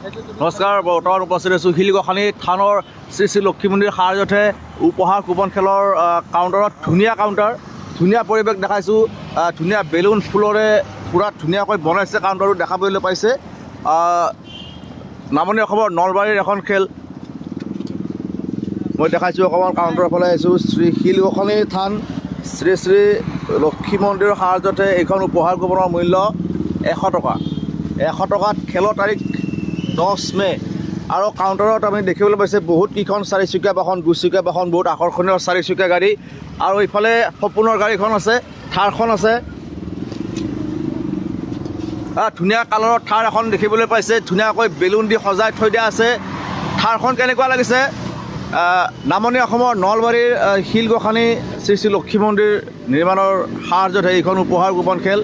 নমস্কাৰ, বৰ্তমান উপস্থিত আছোঁ শিলগোসানী থানৰ শ্ৰী শ্ৰী লক্ষী মন্দিৰ সাৰজতে উপহাৰ কুপন খেলৰ কাউণ্টাৰত ধুনীয়া কাউণ্টাৰ, ধুনীয়া পৰিৱেশ দেখাইছোঁ। ধুনীয়া বেলুন ফুলৰে পূৰা ধুনীয়াকৈ বনাইছে কাউণ্টাৰটো দেখাবলৈ পাইছে। নামনি অসমৰ নলবাৰীৰ এখন খেল মই দেখাইছোঁ। অকণমান কাউণ্টাৰৰ ফালে আহিছোঁ। শ্ৰী শিলগোসানী থান শ্ৰী শ্ৰী লক্ষী মন্দিৰৰ সাৰজতে এইখন উপহাৰ কুপনৰ মূল্য 100 টকা। 100 টকাত খেলৰ তাৰিখ 10 মে'। আৰু কাউণ্টাৰত আমি দেখিবলৈ পাইছে বহুত কেইখন চাৰিচকীয়া বাহন, দুচকীয়া বাহন, বহুত আকৰ্ষণীয় চাৰিচকীয়া গাড়ী। আৰু ইফালে সপোনৰ গাড়ীখন আছে, থাৰখন আছে। ধুনীয়া কালাৰৰ থাৰ এখন দেখিবলৈ পাইছে, ধুনীয়াকৈ বেলুন দি সজাই থৈ দিয়া আছে। থাৰখন কেনেকুৱা লাগিছে? নামনি অসমৰ নলবাৰীৰ শিলগোসানী শ্ৰী শ্ৰী লক্ষী মন্দিৰ নিৰ্মাণৰ সাহায্যত এইখন উপহাৰ কুপন খেল।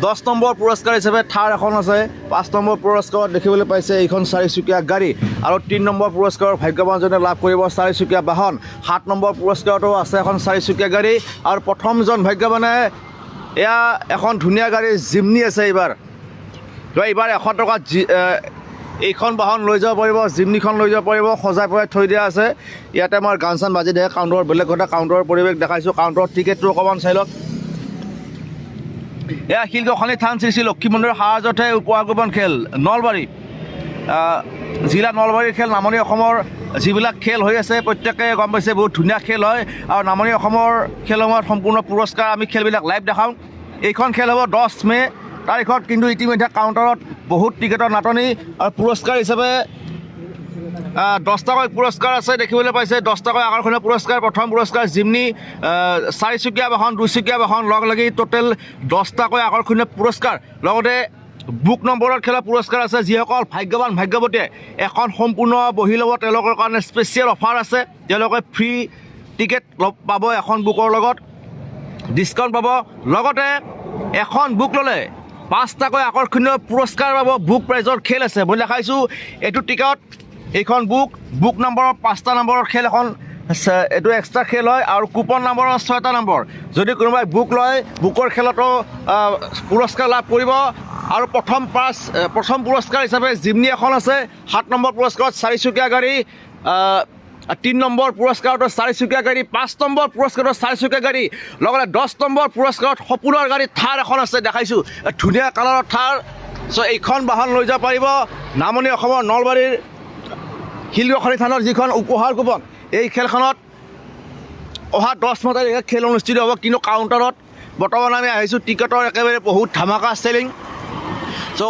10 নম্বৰ পুৰস্কাৰ হিচাপে থাৰ এখন আছে। 5 নম্বৰ পুৰস্কাৰত দেখিবলৈ পাইছে এইখন চাৰিচকীয়া গাড়ী। আৰু 3 নম্বৰ পুৰস্কাৰৰ ভাগ্যৱানজনে লাভ কৰিব চাৰিচকীয়া বাহন। 7 নম্বৰ পুৰস্কাৰতো আছে এখন চাৰিচকীয়া গাড়ী। আৰু প্ৰথমজন ভাগ্যৱানে এয়া এখন ধুনীয়া গাড়ী জিমনি আছে। এইবাৰ 100 টকাত এইখন বাহন লৈ যাব পাৰিব, জিমনিখন লৈ যাব পাৰিব, সজাই পৰাই থৈ দিয়া আছে। ইয়াতে আমাৰ গান চান বাজি দিয়ে। কাউণ্টাৰৰ বেলেগ কথা, কাউণ্টাৰৰ পৰিৱেশ দেখাইছোঁ। কাউণ্টাৰৰ টিকেটটো অকণমান চাই লওক। এয়া শিলগোসানী থান শ্ৰী শ্ৰী লক্ষী মন্দিৰৰ সাহায্যতে উপহাৰ কুপন খেল। নলবাৰী জিলা নলবাৰীৰ খেল। নামনি অসমৰ যিবিলাক খেল হৈ আছে প্ৰত্যেকে গম পাইছে বহুত ধুনীয়া খেল হয়। আৰু নামনি অসমৰ খেলসমূহত সম্পূৰ্ণ পুৰস্কাৰ আমি খেলবিলাক লাইভ দেখাওঁ। এইখন খেল হ'ব 10 মে' তাৰিখত। কিন্তু ইতিমধ্যে কাউণ্টাৰত বহুত টিকেটৰ নাটনি। আৰু পুৰস্কাৰ হিচাপে 10 টকাকৈ পুৰস্কাৰ আছে দেখিবলৈ পাইছে। 10 টকা আকৰ্ষণীয় পুৰস্কাৰ। প্ৰথম পুৰস্কাৰ জিমনি, চাৰিচকীয়া বাহন, দুচকীয়া বাহন লগ লাগি টোটেল 10 টকাকৈ আকৰ্ষণীয় পুৰস্কাৰ। লগতে বুক নম্বৰত খেলা পুৰস্কাৰ আছে। যিসকল ভাগ্যৱান ভাগ্যৱতীয়ে এখন সম্পূৰ্ণ বহি ল'ব তেওঁলোকৰ কাৰণে স্পেচিয়েল অফাৰ আছে। তেওঁলোকে ফ্ৰী টিকেট পাব, এখন বুকৰ লগত ডিছকাউণ্ট পাব। লগতে এখন বুক ল'লে 5 টাকৈ আকৰ্ষণীয় পুৰস্কাৰ পাব। বুক প্ৰাইজৰ খেল আছে মই দেখাইছোঁ। এইটো টিকট, এইখন বুক নম্বৰৰ 5টা নম্বৰৰ খেল এখন, এইটো এক্সট্ৰা খেল হয়। আৰু কুপন নম্বৰৰ 6টা নম্বৰ। যদি কোনোবাই বুক লয় বুকৰ খেলতো পুৰস্কাৰ লাভ কৰিব। আৰু প্ৰথম পুৰস্কাৰ হিচাপে জিমনি এখন আছে। 7 নম্বৰ পুৰস্কাৰত চাৰিচকীয়া গাড়ী, 3 নম্বৰ পুৰস্কাৰতো চাৰিচকীয়া গাড়ী, 5 নম্বৰ পুৰস্কাৰত চাৰিচকীয়া গাড়ী। লগতে 10 নম্বৰ পুৰস্কাৰত সপোনৰ গাড়ী থাৰ এখন আছে দেখাইছোঁ। ধুনীয়া কালাৰৰ থাৰ। এইখন বাহন লৈ যাব পাৰিব। নামনি অসমৰ নলবাৰীৰ শিলগোসানী থানৰ যিখন উপহাৰ কুপন, এই খেলখনত অহা 10 মে' তাৰিখে খেল অনুষ্ঠিত হ'ব। কিন্তু কাউণ্টাৰত বৰ্তমান আমি আহিছোঁ, টিকেটৰ একেবাৰে বহুত ধামাকা চেলিং।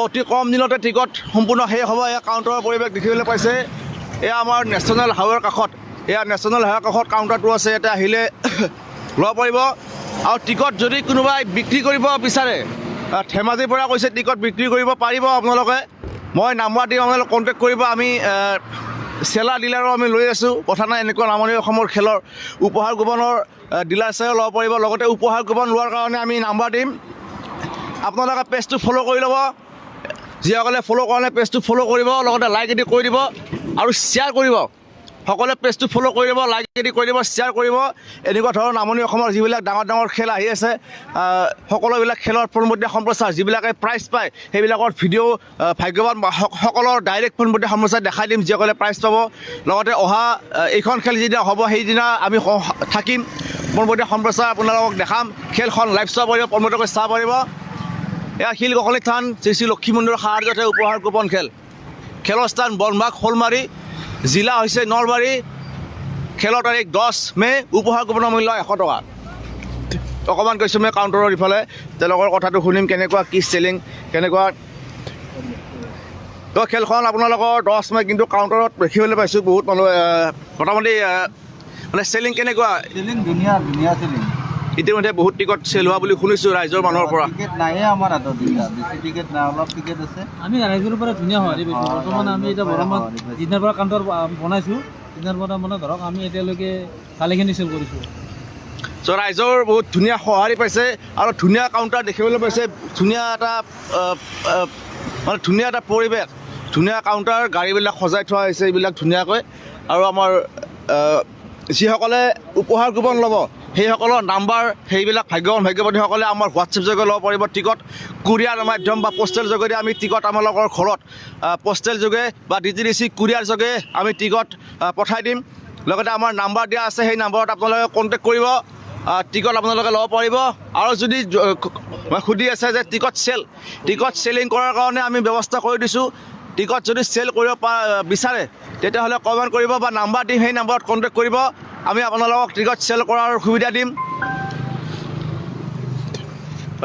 অতি কম দিনতে টিকট সম্পূৰ্ণ শেষ হ'ব। এয়া কাউণ্টাৰৰ পৰিৱেশ দেখিবলৈ পাইছে। এয়া আমাৰ নেশ্যনেল হাইৱেৰ কাষত, নেশ্যনেল হাইৱেৰ কাষত কাউণ্টাৰটো আছে। ইয়াতে আহিলে ল'ব পাৰিব। আৰু টিকট যদি কোনোবাই বিক্ৰী কৰিব বিচাৰে, ধেমাজিৰ পৰা কৈছে টিকট বিক্ৰী কৰিব পাৰিব আপোনালোকে। মই নাম্বাৰ দিম, আপোনালোকে কণ্টেক্ট কৰিব। আমি চেলাৰ ডিলাৰো আমি লৈ আছোঁ, কথা নাই। এনেকুৱা নামনি অসমৰ খেলৰ উপহাৰ কুপনৰ ডিলাৰ চাইও ল'ব পাৰিব। লগতে উপহাৰ কুপন লোৱাৰ কাৰণে আমি নাম্বাৰ দিম। আপোনালোকে পেজটো ফ'ল' কৰি ল'ব। যিসকলে ফ'ল' কৰা নাই পেজটো ফ'ল' কৰিব, লগতে লাইক এদি কৰি দিব আৰু শ্বেয়াৰ কৰিব। সকলোৱে পেজটো ফ'ল' কৰি দিব, লাইক এদি কৰি দিব, শ্বেয়াৰ কৰিব। এনেকুৱা ধৰণৰ নামনি অসমৰ যিবিলাক ডাঙৰ ডাঙৰ খেল আহি আছে, সকলোবিলাক খেলৰ পোনপটীয়া সম্প্ৰচাৰ, যিবিলাকে প্ৰাইজ পায় সেইবিলাকৰ ভিডিঅ' ভাগ্যৱান সকলৰ ডাইৰেক্ট পোনপটীয়া সম্প্ৰচাৰ দেখাই দিম, যিসকলে প্ৰাইজ পাব। লগতে অহা এইখন খেল যিদিনা হ'ব সেইদিনা আমি থাকিম, পোনপটীয়া সম্প্ৰচাৰ আপোনালোকক দেখাম। খেলখন লাইভ চাব পাৰিব, পোনপটীয়াকৈ চাব পাৰিব। এয়া শিলগোসানী থান শ্ৰী শ্ৰী লক্ষী মন্দিৰৰ সাহায্যতে উপহাৰ কুপন খেল। খেলৰ স্থান বনবাগ, শ'লমাৰী, জিলা হৈছে নলবাৰী। খেলৰ তাৰিখ 10 মে'। উপহাৰ কুপনৰ মূল্য 100 টকা। অকণমান কৈছোঁ মই কাউণ্টাৰৰ ইফালে, তেওঁলোকৰ কথাটো শুনিম কেনেকুৱা কি চেলিং কেনেকুৱা। তো খেলখন আপোনালোকৰ 10 মে'। কিন্তু কাউণ্টাৰত দেখিবলৈ পাইছোঁ বহুত মানুহ। মোটামুটি মানে চেলিং কেনেকুৱা? চেলিং ধুনীয়া চেলিং। ইতিমধ্যে বহুত টিকট চেল হোৱা বুলি শুনিছোঁ ৰাইজৰ মানুহৰ পৰা। টিকেট নাইয়ে আমাৰ হাতত, বেছি টিকেট নাই, অলপ টিকেট আছে। আমি ৰাইজৰ পৰা ধুনীয়া সঁহাৰি পাইছোঁ। বৰ্তমান আমি এতিয়া বৰমাত যিদিনাৰ পৰা কাউণ্টাৰ বনাইছোঁ সিদিনাৰ পৰা মানে ধৰক আমি এতিয়ালৈকে ভালেখিনি চেল কৰিছোঁ। ৰাইজৰ বহুত ধুনীয়া সঁহাৰি পাইছে আৰু ধুনীয়া কাউণ্টাৰ দেখিবলৈ পাইছে। ধুনীয়া এটা পৰিৱেশ, ধুনীয়া কাউণ্টাৰ, গাড়ীবিলাক সজাই থোৱা হৈছে এইবিলাক ধুনীয়াকৈ। আৰু আমাৰ যিসকলে উপহাৰ কুপন ল'ব সেইসকলৰ নাম্বাৰ সেইবিলাক ভাগ্যৱান ভাগ্যৱতীসকলে আমাৰ হোৱাটছএপ যোগে ল'ব পাৰিব টিকট কুৰিয়াৰ মাধ্যম বা পোষ্টেল যোগেদি আমি টিকট আমালোকৰ ঘৰত পোষ্টেল যোগে বা DTDC কুৰিয়াৰ যোগে আমি টিকট পঠাই দিম লগতে আমাৰ নাম্বাৰ দিয়া আছে সেই নাম্বাৰত আপোনালোকে কণ্টেক্ট কৰিব টিকট আপোনালোকে ল'ব পাৰিব আৰু যদি সুধি আছে যে টিকট চেলিং কৰাৰ কাৰণে আমি ব্যৱস্থা কৰি দিছোঁ টিকট যদি চেল কৰিব বিচাৰে তেতিয়াহ'লে কমেণ্ট কৰিব বা নাম্বাৰ দিম সেই নাম্বাৰত কণ্টেক্ট কৰিব আমি আপোনালোকক টিকট চেল কৰাৰ সুবিধা দিম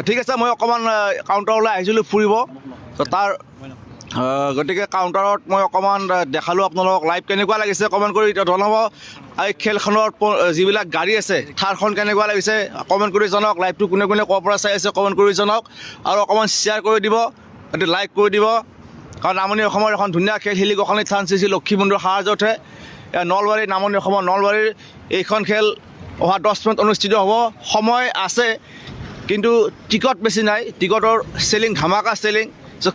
ঠিক আছে মই অকণমান কাউণ্টাৰলৈ আহিছিলোঁ ফুৰিব তাৰ গতিকে কাউণ্টাৰত মই অকণমান দেখালোঁ আপোনালোকক লাইভ কেনেকুৱা লাগিছে কমেণ্ট কৰি জনাব এই খেলখনৰ যিবিলাক গাড়ী আছে থাৰখন কেনেকুৱা লাগিছে কমেণ্ট কৰি জনাওক লাইভটো কোনে কোনে ক'ৰ পৰা চাই আছে কমেণ্ট কৰি জনাওক আৰু অকণমান শ্বেয়াৰ কৰি দিব লাইক কৰি দিব কাৰণ নামনি অসমৰ এখন ধুনীয়া খেল শিলিগোসানী থান শ্ৰী লক্ষী মন্দিৰৰ সাহায্যতে নলবাৰী নামনি অসমৰ নলবাৰীৰ এইখন খেল অহা 10 মিনিট অনুষ্ঠিত হ'ব সময় আছে কিন্তু টিকট বেছি নাই টিকটৰ চেলিং ধামাকা চেলিং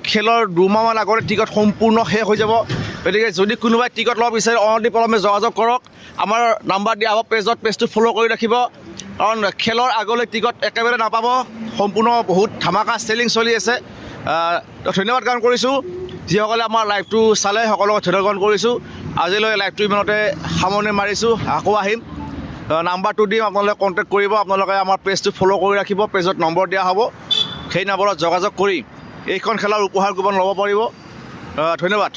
খেলৰ 2 মাহমান আগতে টিকট সম্পূৰ্ণ শেষ হৈ যাব গতিকে যদি কোনোবাই টিকট ল'ব বিচাৰে অনতি পলমে যোগাযোগ কৰক আমাৰ নাম্বাৰ দিয়া হ'ব পেজটো ফ'ল' কৰি ৰাখিব কাৰণ খেলৰ আগলৈ টিকট একেবাৰে নাপাব সম্পূৰ্ণ বহুত ধামাকা চেলিং চলি আছে ধন্যবাদ জ্ঞাপন কৰিছোঁ যিসকলে আমাৰ লাইভটো চালে সকলোকে ধন্যবাদ জ্ঞাপন কৰিছোঁ আজিলৈ লাইভটো ইমানতে সামৰণি মাৰিছোঁ আকৌ আহিম নাম্বাৰটো দিম আপোনালোকে কণ্টেক্ট কৰিব আপোনালোকে আমাৰ পেজটো ফ'ল' কৰি ৰাখিব পেজত নম্বৰ দিয়া হ'ব সেই নম্বৰত যোগাযোগ কৰি এইখন খেলৰ উপহাৰ কুপন ল'ব পাৰিব ধন্যবাদ